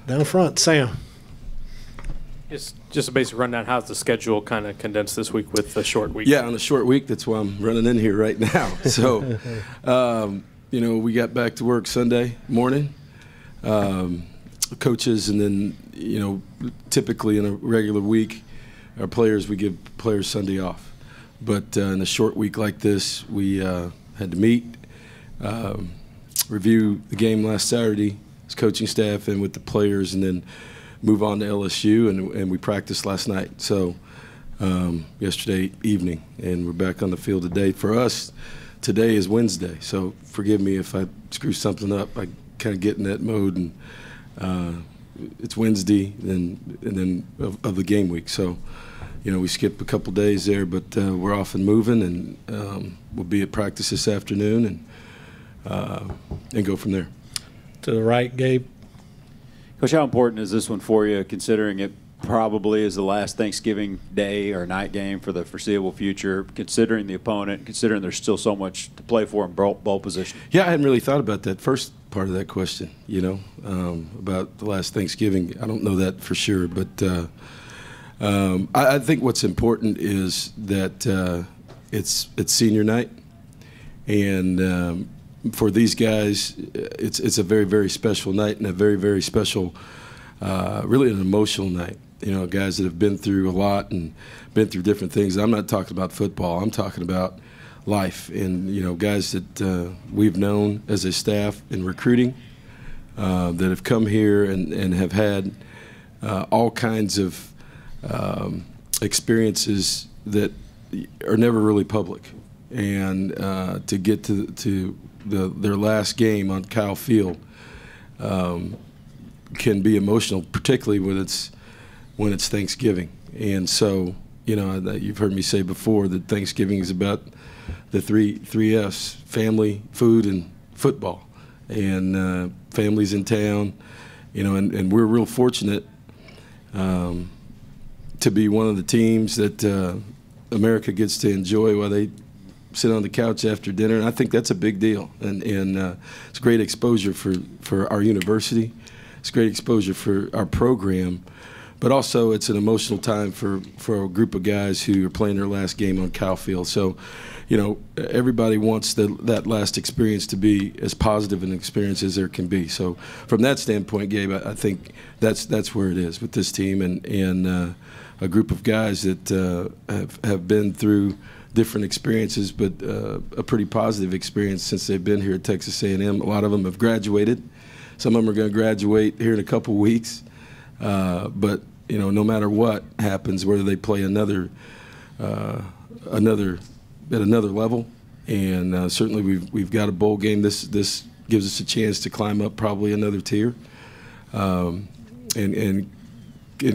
Down front, Sam. Just a basic rundown. How's the schedule kind of condensed this week with the short week? Yeah, on a short week, that's why I'm running in here right now. So, we got back to work Sunday morning, coaches, and then, typically in a regular week, our players, we give players Sunday off. But in a short week like this, we had to meet, review the game last Saturday as coaching staff and with the players, and then move on to LSU, and we practiced last night. So yesterday evening, and we're back on the field today. For us, today is Wednesday, so forgive me if I screw something up. I kind of get in that mode, and it's Wednesday, and then of the game week. So, we skipped a couple days there, but we're off and moving, and we'll be at practice this afternoon, and go from there. To the right, Gabe. Coach, how important is this one for you, considering it probably is the last Thanksgiving Day or night game for the foreseeable future, considering the opponent, considering there's still so much to play for in ball position? Yeah, I hadn't really thought about that first part of that question, about the last Thanksgiving. I don't know that for sure, but I think what's important is that it's senior night, and for these guys, it's a very, very special night, and a very, very special, really an emotional night. Guys that have been through a lot and been through different things. I'm not talking about football. I'm talking about life, and guys that we've known as a staff in recruiting that have come here and have had all kinds of experiences that are never really public, and to get to their last game on Kyle Field can be emotional, particularly when it's Thanksgiving. And so, you've heard me say before that Thanksgiving is about the three F's: family, food, and football. And families in town, and we're real fortunate to be one of the teams that America gets to enjoy while they sit on the couch after dinner, and I think that's a big deal. And it's great exposure for our university. It's great exposure for our program, but also it's an emotional time for a group of guys who are playing their last game on Kyle Field. So, everybody wants that last experience to be as positive an experience as there can be. So, from that standpoint, Gabe, I think that's where it is with this team and a group of guys that have been through different experiences, but a pretty positive experience since they've been here at Texas A&M. A lot of them have graduated. Some of them are going to graduate here in a couple weeks. But no matter what happens, whether they play at another level, and certainly we've got a bowl game. This gives us a chance to climb up probably another tier, and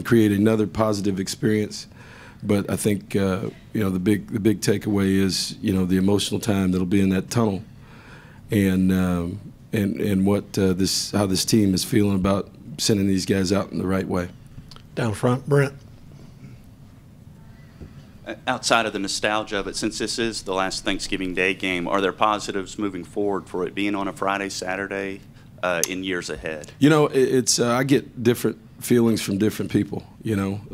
create another positive experience. But I think the big takeaway is the emotional time that'll be in that tunnel, and what how this team is feeling about sending these guys out in the right way. Down front, Brent. Outside of the nostalgia of it, since this is the last Thanksgiving Day game, are there positives moving forward for it being on a Friday, Saturday, in years ahead? It's I get different feelings from different people.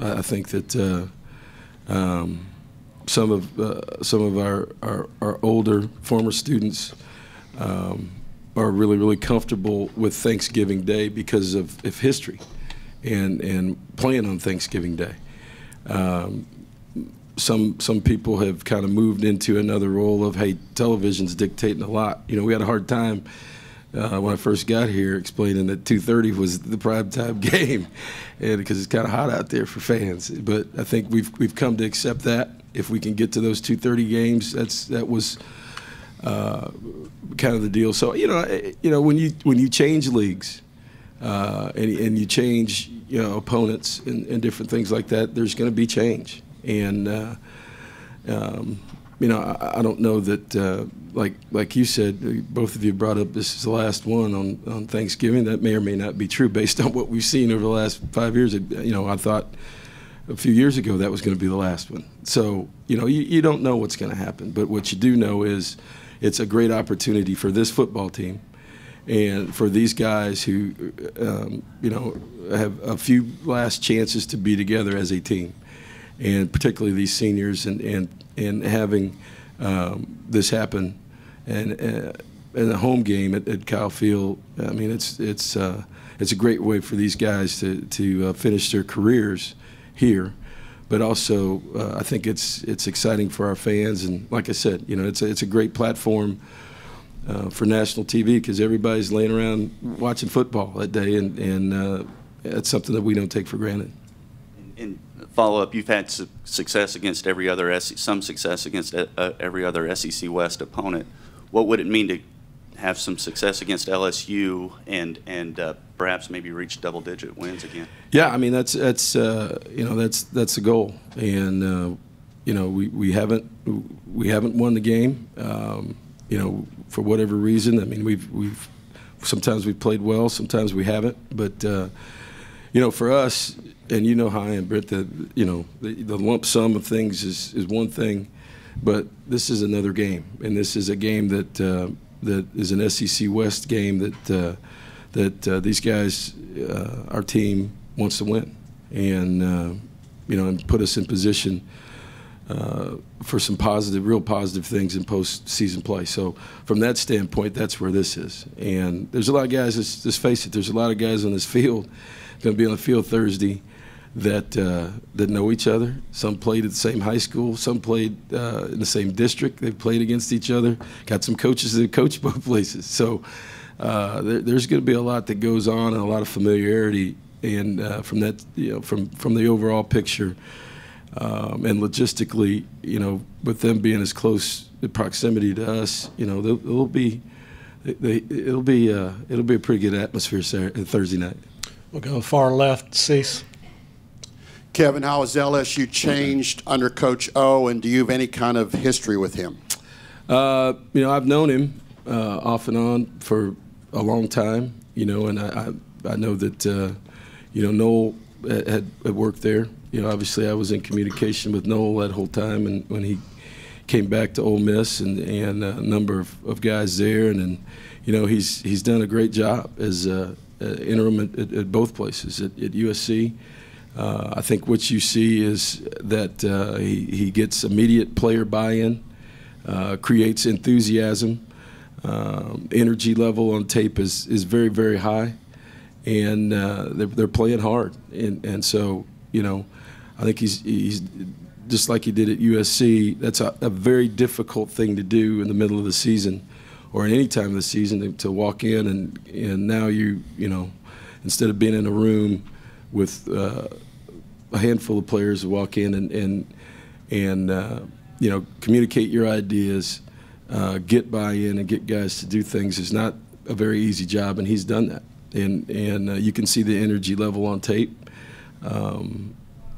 I think that. Some of our older former students are really, really comfortable with Thanksgiving Day because of history and playing on Thanksgiving Day. Some people have kind of moved into another role of, hey, television's dictating a lot. We had a hard time when I first got here explaining that 2:30 was the primetime game, and because it's kind of hot out there for fans. But I think we've come to accept that. If we can get to those 2:30 games, that was kind of the deal. So when you change leagues and you change opponents and different things like that, there's going to be change. And I don't know that like you said, both of you brought up this is the last one on Thanksgiving. That may or may not be true based on what we've seen over the last 5 years. I thought a few years ago that was going to be the last one. So you don't know what's going to happen, but what you do know is it's a great opportunity for this football team And for these guys who, you know, have a few last chances to be together as a team, and particularly these seniors, and having this happen, and in a home game at Kyle Field, I mean, it's a great way for these guys to finish their careers here. But also, I think it's exciting for our fans, and like I said, you know, it's a great platform for national TV because everybody's laying around watching football that day, and it's something that we don't take for granted. In follow-up, you've had success against every other some success against every other SEC West opponent. What would it mean to have some success against LSU and perhaps maybe reach double-digit wins again? Yeah, I mean that's you know that's the goal, and you know we haven't won the game. You know, for whatever reason. I mean, we've sometimes we've played well, sometimes we haven't. But you know, for us, and you know how I am, Britt. You know, the lump sum of things is one thing, but this is another game, and this is a game that that is an SEC West game that these guys, our team, wants to win, and you know, and put us in position for some real positive things in postseason play. So from that standpoint, that's where this is. And there's a lot of guys, let's face it, there's a lot of guys on this field, going to be on the field Thursday, that know each other. Some played at the same high school. Some played in the same district. They've played against each other. Got some coaches that coach both places. So there's going to be a lot that goes on and a lot of familiarity. And from that, you know, from the overall picture, and logistically, you know, with them being as close in proximity to us, you know, it'll be a pretty good atmosphere Thursday night. We'll go far left, Cease. Kevin, how has LSU changed under Coach O, and do you have any kind of history with him? You know, I've known him off and on for a long time, you know, and I know that, you know, Noel had worked there. You know, obviously I was in communication with Noel that whole time, and when he came back to Ole Miss, and a number of guys there, and you know, he's done a great job as interim at both places, at USC. I think what you see is that he gets immediate player buy-in, creates enthusiasm, energy level on tape is very, very high, and they're playing hard, and so, you know, I think he's just like he did at USC. That's a very difficult thing to do in the middle of the season, or in any time of the season, to walk in and now you know, instead of being in a room with a handful of players, to walk in and you know, communicate your ideas, get buy-in, and get guys to do things is not a very easy job, and he's done that. And you can see the energy level on tape.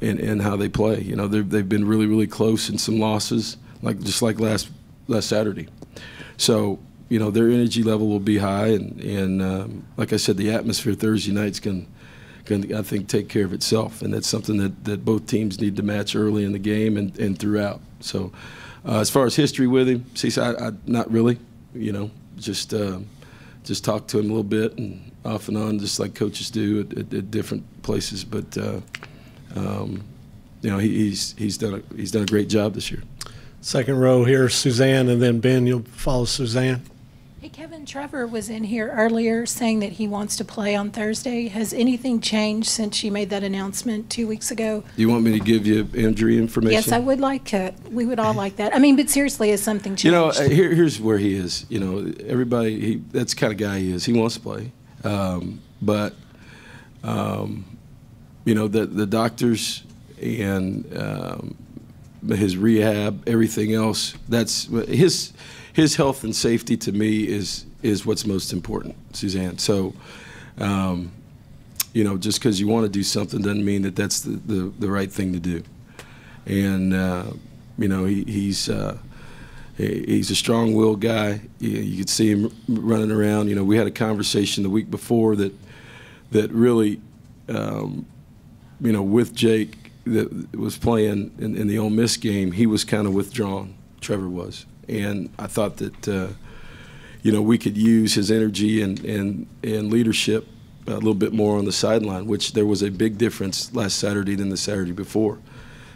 And how they play. You know, they've been really, really close in some losses, just like last Saturday. So, you know, their energy level will be high, and like I said, the atmosphere Thursday night's going I think, take care of itself, and that's something that both teams need to match early in the game and throughout. So, as far as history with him, see, I not really. You know, just talk to him a little bit and off and on, just like coaches do at different places, but. You know, he's done a great job this year. Second row here, Suzanne, and then Ben, you'll follow Suzanne. Hey, Kevin, Trevor was in here earlier saying that he wants to play on Thursday. Has anything changed since you made that announcement 2 weeks ago? Do you want me to give you injury information? Yes, I would like to. We would all like that. I mean, but seriously, has something changed? You know, here's where he is. You know, everybody, that's the kind of guy he is. He wants to play. But you know, the doctors and his rehab, everything else, that's his health and safety to me is what's most important, Suzanne. So, you know, just because you want to do something doesn't mean that that's the right thing to do. And, you know, he's a strong-willed guy. You could see him running around. You know, we had a conversation the week before that really, you know, with Jake that was playing in the Ole Miss game, he was kind of withdrawn. Trevor was, and I thought that we could use his energy and leadership a little bit more on the sideline, which there was a big difference last Saturday than the Saturday before.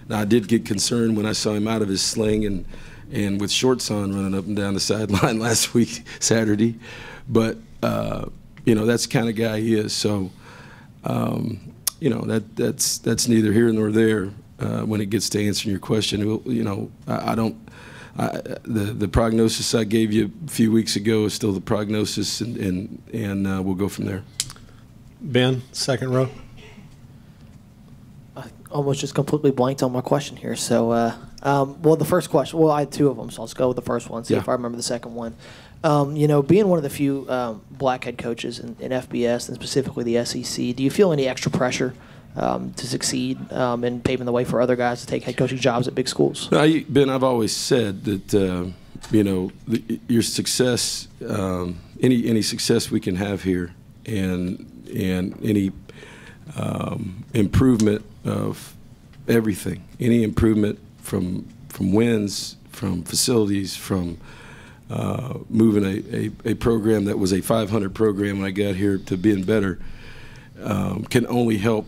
Now, I did get concerned when I saw him out of his sling and with shorts on running up and down the sideline last week, Saturday. But, that's the kind of guy he is. So, that's neither here nor there when it gets to answering your question. The prognosis I gave you a few weeks ago is still the prognosis, and we'll go from there. Ben, second row. I almost just completely blanked on my question here. So, the first question, I had two of them, so I'll just go with the first one, see if I remember the second one. Being one of the few black head coaches in FBS, and specifically the SEC, do you feel any extra pressure to succeed in paving the way for other guys to take head coaching jobs at big schools? Ben, I've always said that, your success, any success we can have here, and any improvement of everything, any improvement from wins, from facilities, from moving a program that was a 500 program when I got here to being better, can only help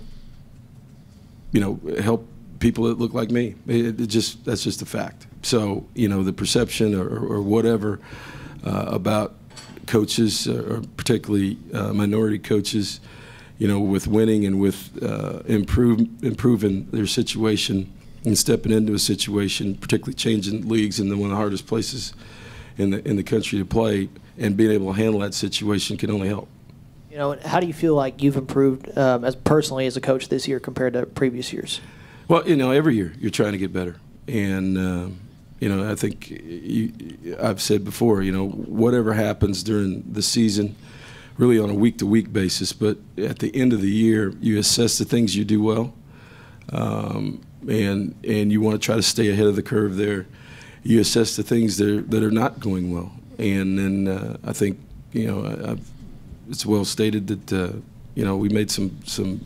people that look like me. That's just a fact. So the perception or whatever about coaches, or particularly minority coaches, with winning and with improving their situation and stepping into a situation, particularly changing leagues in one of the hardest places in the country to play, and being able to handle that situation can only help. How do you feel like you've improved as personally as a coach this year compared to previous years? Well, every year you're trying to get better, and I think I've said before, whatever happens during the season, really on a week-to-week basis, but at the end of the year, you assess the things you do well, and you want to try to stay ahead of the curve there. You assess the things that are not going well, and then I think it's well stated that we made some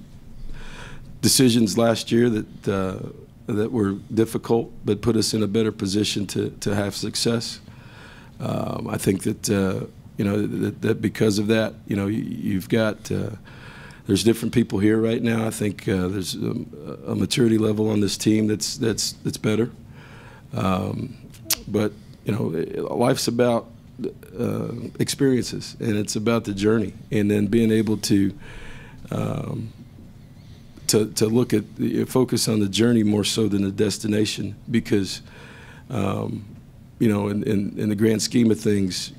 decisions last year that were difficult, but put us in a better position to have success. I think that that because of that, you've got there's different people here right now. I think there's a maturity level on this team that's better. But life's about experiences, and it's about the journey, and then being able to look at focus on the journey more so than the destination, because in the grand scheme of things,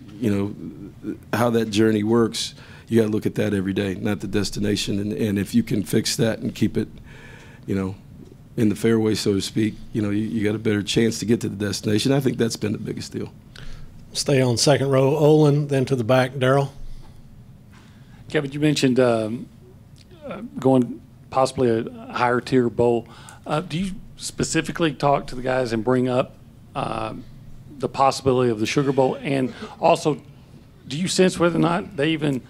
how that journey works, you got to look at that every day, not the destination. And if you can fix that and keep it in the fairway, so to speak, you got a better chance to get to the destination. I think that's been the biggest deal. Stay on second row. Olin, then to the back. Daryl. Kevin, you mentioned going possibly a higher tier bowl. Do you specifically talk to the guys and bring up the possibility of the Sugar Bowl? And also, do you sense whether or not they even,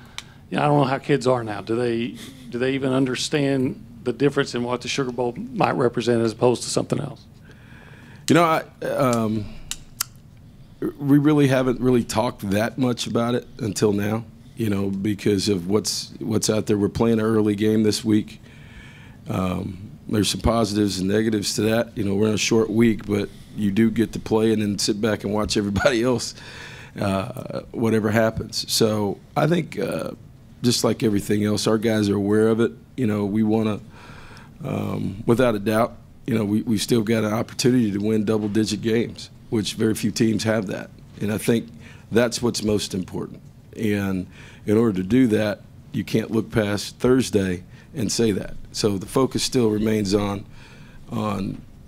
I don't know how kids are now, do they even understand the difference in what the Sugar Bowl might represent as opposed to something else? We really haven't really talked that much about it until now, because of what's out there. We're playing an early game this week. There's some positives and negatives to that. We're in a short week, but you do get to play and then sit back and watch everybody else, whatever happens. So I think just like everything else, our guys are aware of it. We want to, without a doubt, we still got an opportunity to win double-digit games, which very few teams have that. And I think that's what's most important. And in order to do that, you can't look past Thursday and say that. So the focus still remains on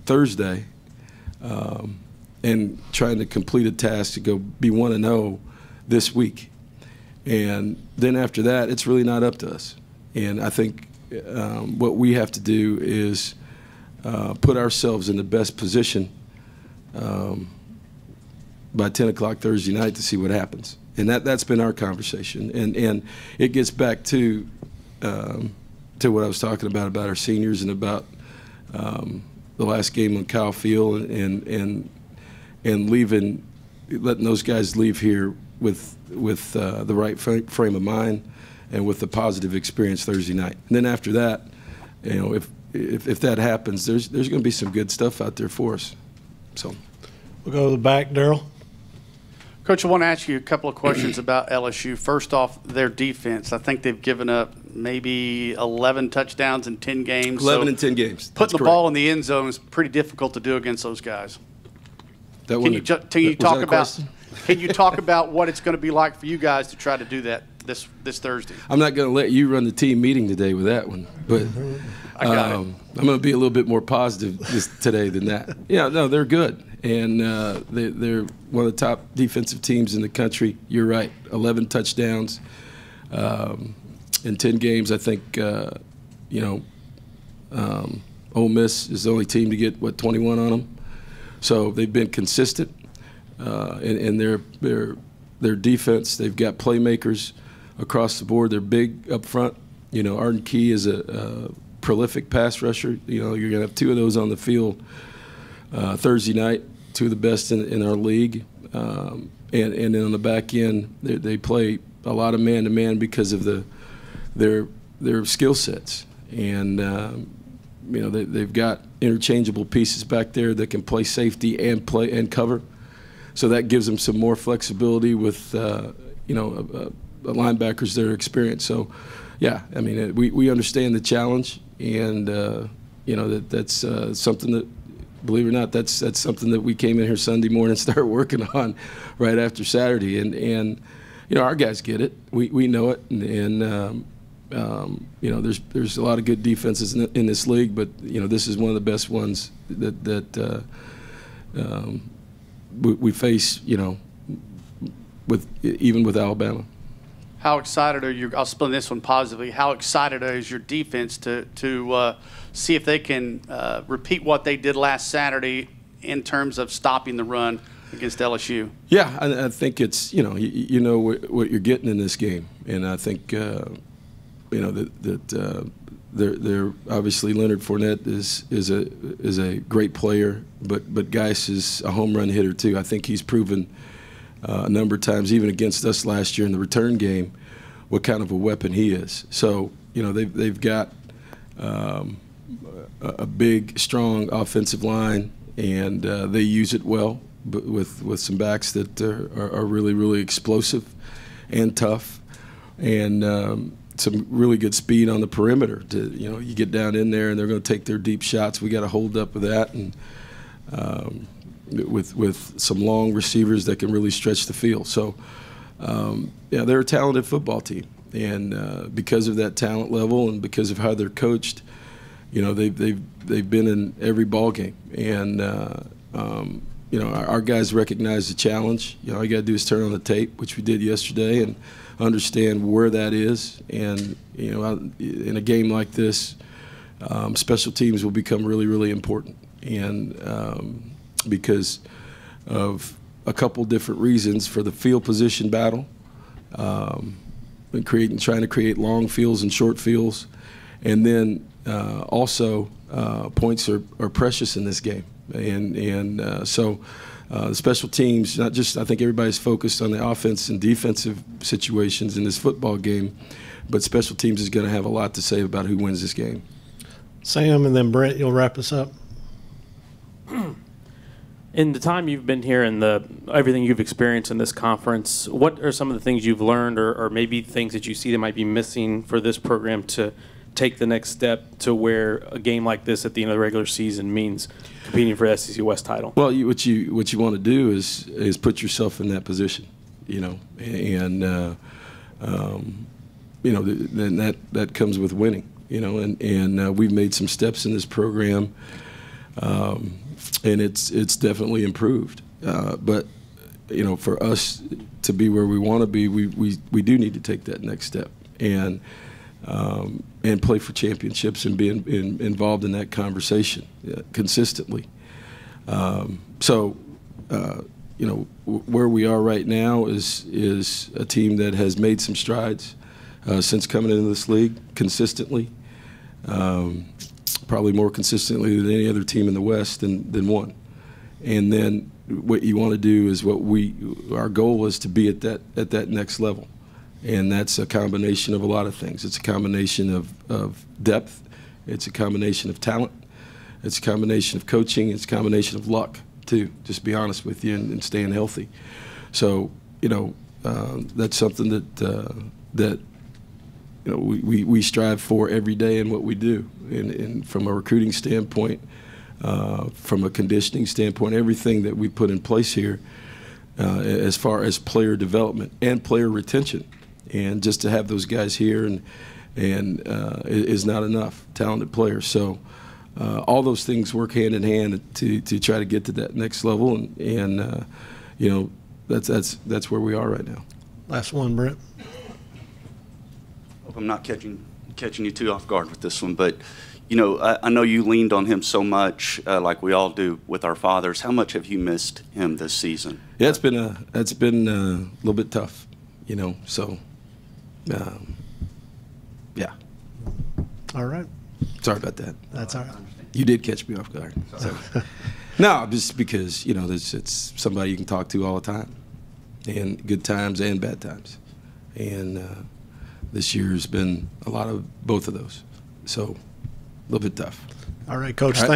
Thursday and trying to complete a task to go be 1-0 this week. And then after that, it's really not up to us. And I think what we have to do is put ourselves in the best position by 10 o'clock Thursday night to see what happens. And that's been our conversation. And it gets back to what I was talking about our seniors and about the last game on Kyle Field and letting those guys leave here the right frame of mind and with the positive experience Thursday night. And then after that, you know, if that happens, there's going to be some good stuff out there for us. So We'll go to the back, Daryl. Coach, I want to ask you a couple of questions about LSU. First off, their defense. I think they've given up maybe 11 touchdowns in 10 games. 11 in 10 games. Putting the ball in the end zone is pretty difficult to do against those guys. Can you talk about what it's going to be like for you guys to try to do that this Thursday? I'm not going to let you run the team meeting today with that one, but I'm going to be a little bit more positive today than that. Yeah, no, they're good, and they're one of the top defensive teams in the country. You're right, 11 touchdowns in 10 games. I think Ole Miss is the only team to get 21 on them. So they've been consistent in their defense. They've got playmakers across the board. They're big up front. You know, Arden Key is a prolific pass rusher. You know, you're going to have two of those on the field Thursday night, two of the best in our league. And then on the back end, they play a lot of man-to-man because of their skill sets. And you know, they've got interchangeable pieces back there that can play safety and play and cover. So that gives them some more flexibility with linebackers that are experienced. So, yeah, I mean, we understand the challenge, and that's something that, believe it or not, that's something that we came in here Sunday morning and started working on right after Saturday. And you know, our guys get it. We know it, and you know, there's a lot of good defenses in this league, but you know, this is one of the best ones that we face. You know, even with Alabama. How excited are you? I'll spin this one positively. How excited is your defense to see if they can repeat what they did last Saturday in terms of stopping the run against LSU? Yeah, I think it's, you know what you're getting in this game, and I think you know that they're obviously Leonard Fournette is a great player, but Geis is a home run hitter too. I think he's proven a number of times, even against us last year in the return game, what kind of a weapon he is. So you know they've got a big, strong offensive line, and they use it well, but with some backs that are really, really explosive and tough, and some really good speed on the perimeter. You get down in there and they're going to take their deep shots. We got to hold up with that, and with some long receivers that can really stretch the field. So yeah, they're a talented football team, and because of that talent level and because of how they're coached, you know, they've been in every ball game, and you know, our guys recognize the challenge. You know, all you got to do is turn on the tape, which we did yesterday, and understand where that is. And you know, in a game like this, special teams will become really, really important, and because of a couple different reasons: for the field position battle, and trying to create long fields and short fields, and then also points are precious in this game, and so the special teams, not just, I think everybody's focused on the offense and defensive situations in this football game, but special teams is going to have a lot to say about who wins this game. Sam, and then Brent, you'll wrap us up. In the time you've been here and everything you've experienced in this conference, what are some of the things you've learned, or maybe things that you see that might be missing for this program to take the next step to where a game like this at the end of the regular season means competing for the SEC West title? Well, what you want to do is put yourself in that position, you know, and you know, then that comes with winning, you know, and we've made some steps in this program, and it's definitely improved, but you know, for us to be where we want to be, we do need to take that next step and play for championships and be involved in that conversation consistently. So, you know, where we are right now is a team that has made some strides since coming into this league consistently, probably more consistently than any other team in the West than one. and then what you want to do is our goal is to be at that next level, and that's a combination of a lot of things. It's a combination of depth, it's a combination of talent, it's a combination of coaching, it's a combination of luck too. Just to be honest with you, and staying healthy. So that's something that we strive for every day in what we do, and from a recruiting standpoint, from a conditioning standpoint, everything that we put in place here as far as player development and player retention, and just to have those guys here and is not enough. Talented players. So all those things work hand in hand to try to get to that next level, and that's where we are right now. Last one, Brent. Hope I'm not catching you too off guard with this one, but I know you leaned on him so much, like we all do with our fathers. How much have you missed him this season? Yeah, it's been a little bit tough, So, yeah. All right. Sorry about that. That's all right. You did catch me off guard. So. No, just because it's somebody you can talk to all the time, and good times and bad times, and this year's been a lot of both of those. So. A little bit tough. All right, Coach. All right. Thank